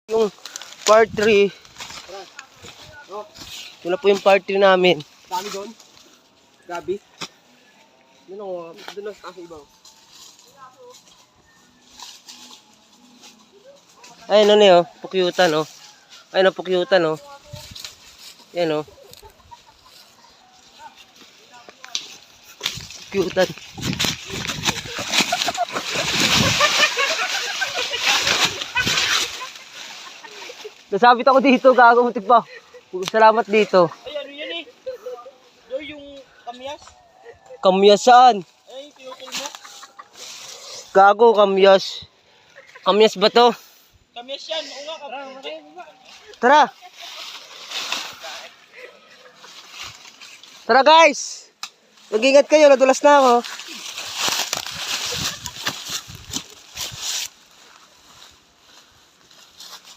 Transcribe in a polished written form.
Yung part 3. Ito na po yung part 3 namin. Dami doon. Gabi. Yun o, doon lang sa ibaw. Ayun ano yun, pukyutan oh. Ayun oh, pukyutan oh. Yan oh. Pukyutan. Nasabit ako dito, gagamutik pa. Salamat dito. Ay, ano yan eh? Doon yung kamyas? Kamyas saan? Ay, pinutol mo? Gago, kamyas. Kamyas ba to? Kamyas yan, oo nga. Tara! Tara guys! Mag-ingat kayo, nadulas na ako.